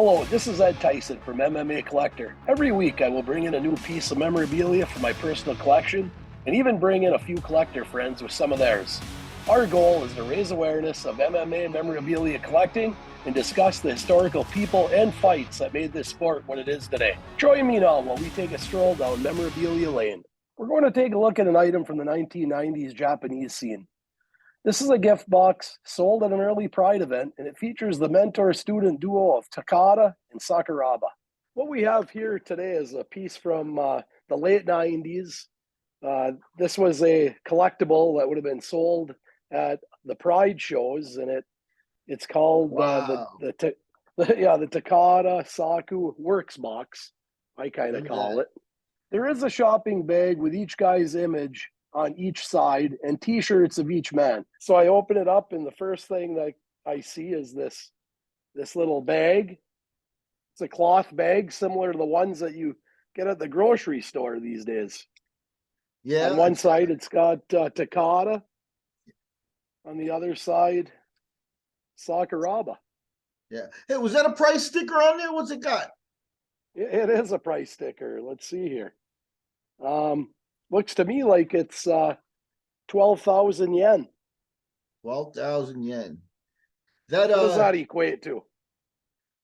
Hello, this is Ed Tyson from MMA Collector. Every week I will bring in a new piece of memorabilia from my personal collection and even bring in a few collector friends with some of theirs. Our goal is to raise awareness of MMA memorabilia collecting and discuss the historical people and fights that made this sport what it is today. Join me now while we take a stroll down memorabilia lane. We're going to take a look at an item from the 1990s Japanese scene. This is a gift box sold at an early Pride event, and it features the mentor-student duo of Takada and Sakuraba. What we have here today is a piece from the late 90s. This was a collectible that would have been sold at the Pride shows, and it's called the Takada Saku Works Box, I kind of call it. There is a shopping bag with each guy's image on each side and t-shirts of each man. So I open it up, and the first thing that I see is this little bag. It's a cloth bag similar to the ones that you get at the grocery store these days. Yeah. On one side, it's got Takada. On the other side, Sakuraba. Yeah. Hey, was that a price sticker on there? What's it got? It is a price sticker. Let's see here. Looks to me like it's 12,000 yen. 12,000 yen. What does that equate to?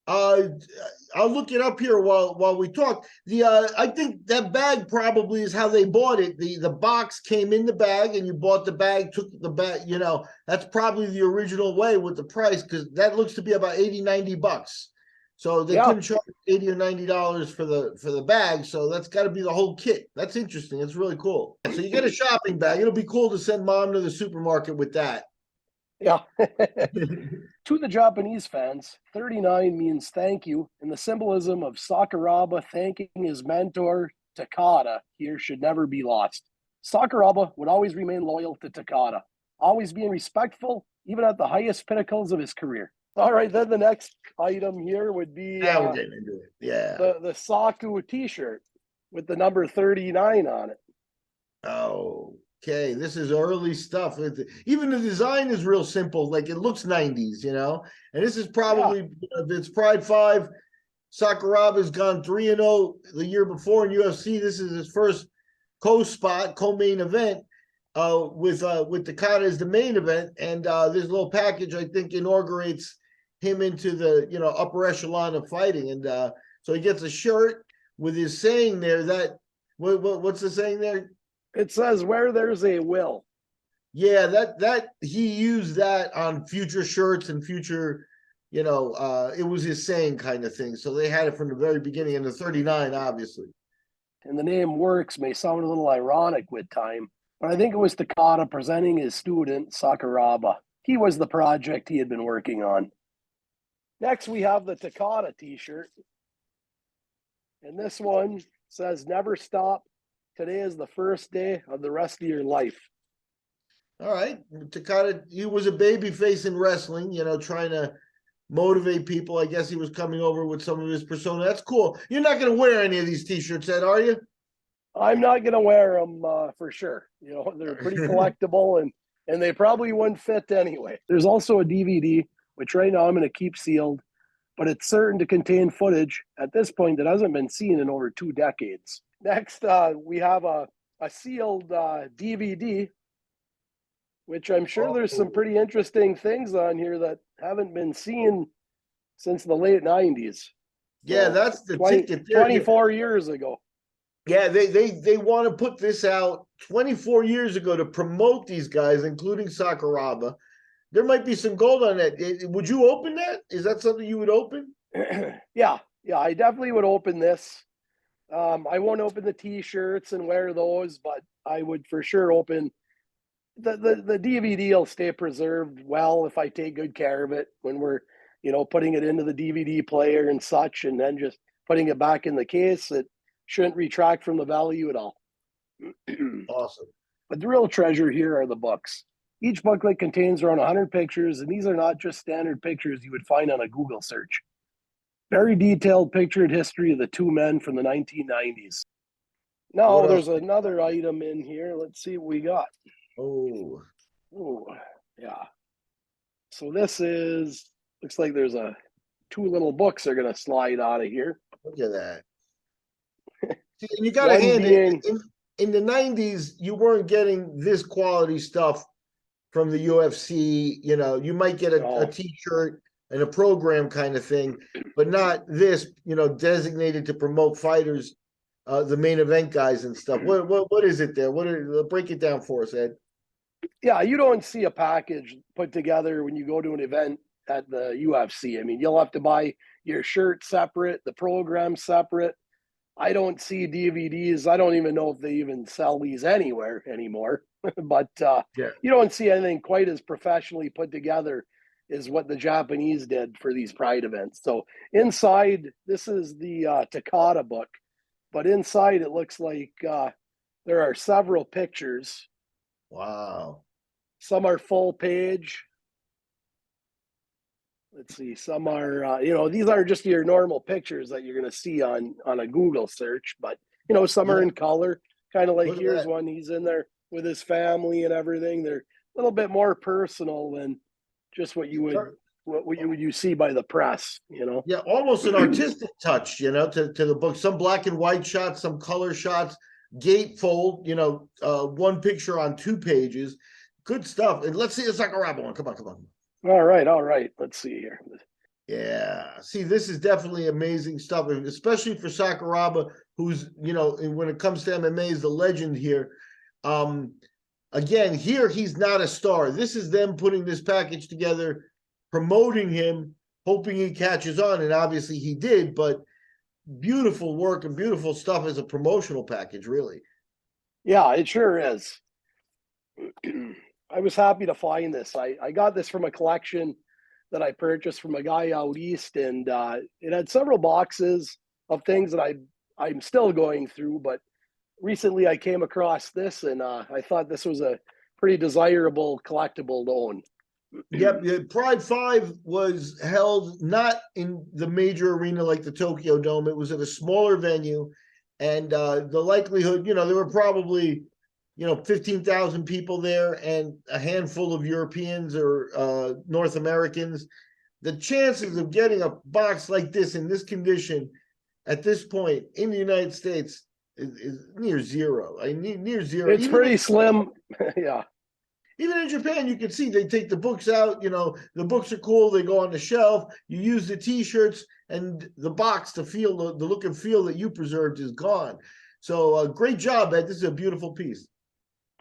I'll look it up here while we talk. I think that bag probably is how they bought it. The box came in the bag, and you bought the bag, took the bag. You know, that's probably the original way with the price, because that looks to be about 80, 90 bucks. So they couldn't charge $80 or $90 for the bag. So that's got to be the whole kit. That's interesting. It's really cool. So you get a shopping bag. It'll be cool to send mom to the supermarket with that. Yeah. To the Japanese fans, 39 means thank you, and the symbolism of Sakuraba thanking his mentor, Takada, here should never be lost. Sakuraba would always remain loyal to Takada, always being respectful, even at the highest pinnacles of his career. All right, then the next item here would be we're getting into it. Yeah. The Saku t-shirt with the number 39 on it. Oh, okay. This is early stuff. Even the design is real simple. Like, it looks 90s, you know? And this is probably, if it's Pride 5, Sakuraba's gone 3-0 the year before in UFC. This is his first co-main event with Takada as the main event. And this little package, I think, inaugurates him into the upper echelon of fighting. And so he gets a shirt with his saying there that what's the saying there? It says, where there's a will. Yeah, that he used that on future shirts and future, it was his saying kind of thing. So they had it from the very beginning, and the 39, obviously. And the name Works may sound a little ironic with time, but I think it was Takada presenting his student, Sakuraba. He was the project he had been working on. Next, we have the Takada t-shirt. And this one says, never stop. Today is the first day of the rest of your life. All right. Takada, he was a baby face in wrestling, trying to motivate people. I guess he was coming over with some of his persona. That's cool. You're not going to wear any of these t-shirts, Ed, are you? I'm not going to wear them for sure. They're pretty collectible, and they probably wouldn't fit anyway. There's also a DVD, which right now I'm going to keep sealed, but it's certain to contain footage at this point that hasn't been seen in over 2 decades. Next, we have a sealed DVD, which I'm sure there's some pretty interesting things on here that haven't been seen since the late 90s. Yeah, that's the ticket there. 24 years ago. Yeah, they want to put this out 24 years ago to promote these guys, including Sakuraba. There might be some gold on that. Would you open that? Is that something you would open? Yeah, I definitely would open this. I won't open the t-shirts and wear those, but I would for sure open the DVD. Will stay preserved well if I take good care of it when we're putting it into the DVD player and such, and then just putting it back in the case. It shouldn't retract from the value at all. Awesome. But the real treasure here are the books. Each booklet contains around 100 pictures, and these are not just standard pictures you would find on a Google search. Very detailed pictured history of the two men from the 1990s. Now, there's another item in here. Let's see what we got. Oh, yeah. So this looks like there's a two little books are going to slide out of here. Look at that. See, and you got to hand it. In the 90s, you weren't getting this quality stuff from the UFC. You know, you might get a T-shirt and a program kind of thing, but not this, you know, designated to promote fighters, the main event guys and stuff. What is it there? Break it down for us, Ed. Yeah, you don't see a package put together when you go to an event at the UFC. I mean, you'll have to buy your shirt separate, the program separate. I don't see DVDs. I don't even know if they even sell these anywhere anymore. But you don't see anything quite as professionally put together as what the Japanese did for these Pride events. So inside, this is the Takada book, but inside it looks like there are several pictures. Wow. Some are full page. Let's see. Some are, you know, these aren't just your normal pictures that you're going to see on a Google search, but, you know, some are in color, kind of like here's one. He's in there with his family and everything. They're a little bit more personal than just what you would see by the press, you know? Yeah, almost an artistic touch, you know, to the book. Some black and white shots, some color shots, gatefold, you know, one picture on 2 pages. Good stuff. And let's see the Sakuraba one. Come on. All right. Let's see here. Yeah. See, this is definitely amazing stuff, especially for Sakuraba, who's, you know, when it comes to MMA, is the legend here. Again, here he's not a star. This is them putting this package together, promoting him, hoping he catches on, and obviously he did, but beautiful work and beautiful stuff as a promotional package, really. Yeah, it sure is. I was happy to find this. I got this from a collection that I purchased from a guy out east, and it had several boxes of things that I'm still going through, but recently I came across this, and I thought this was a pretty desirable collectible to own. Yep, Pride 5 was held not in the major arena like the Tokyo Dome. It was at a smaller venue, and the likelihood, you know, there were probably, you know, 15,000 people there and a handful of Europeans or North Americans. The chances of getting a box like this in this condition at this point in the United States is near zero. Near zero. It's pretty slim. Yeah. Even in Japan, you can see they take the books out. You know, the books are cool. They go on the shelf. You use the T-shirts, and the box, the look and feel that you preserved is gone. So great job, Ed. This is a beautiful piece.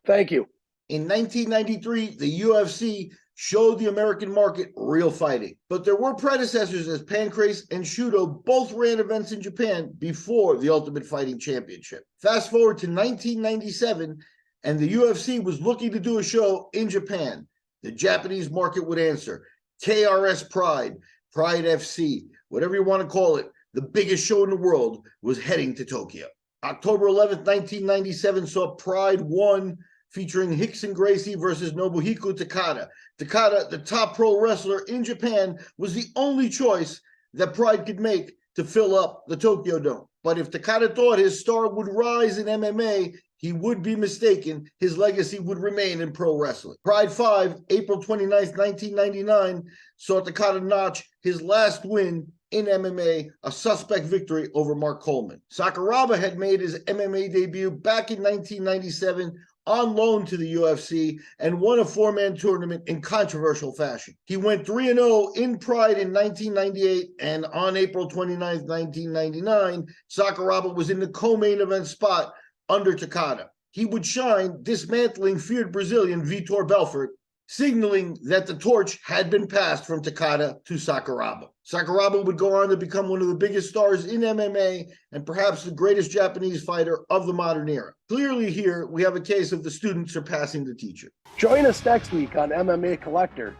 Thank you. In 1993, the UFC showed the American market real fighting. But there were predecessors, as Pancrase and Shudo both ran events in Japan before the Ultimate Fighting Championship. Fast forward to 1997, and the UFC was looking to do a show in Japan. The Japanese market would answer. KRS Pride, Pride FC, whatever you want to call it, the biggest show in the world, was heading to Tokyo. October 11th, 1997 saw Pride 1 featuring Rickson Gracie versus Nobuhiko Takada. Takada, the top pro wrestler in Japan, was the only choice that Pride could make to fill up the Tokyo Dome. But if Takada thought his star would rise in MMA, he would be mistaken. His legacy would remain in pro wrestling. Pride 5, April 29th, 1999, saw Takada notch his last win in MMA, a suspect victory over Mark Coleman. Sakuraba had made his MMA debut back in 1997 on loan to the UFC and won a 4-man tournament in controversial fashion. He went 3-0 in Pride in 1998, and on April 29th, 1999, Sakuraba was in the co-main event spot under Takada. He would shine, dismantling feared Brazilian Vitor Belfort, signaling that the torch had been passed from Takada to Sakuraba. Sakuraba would go on to become one of the biggest stars in MMA and perhaps the greatest Japanese fighter of the modern era. Clearly here, we have a case of the student surpassing the teacher. Join us next week on MMA Collector,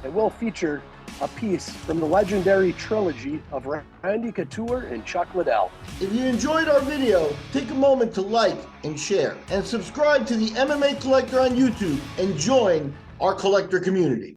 and we'll feature a piece from the legendary trilogy of Randy Couture and Chuck Liddell. If you enjoyed our video, take a moment to like and share, and subscribe to the MMA Collector on YouTube and join our collector community.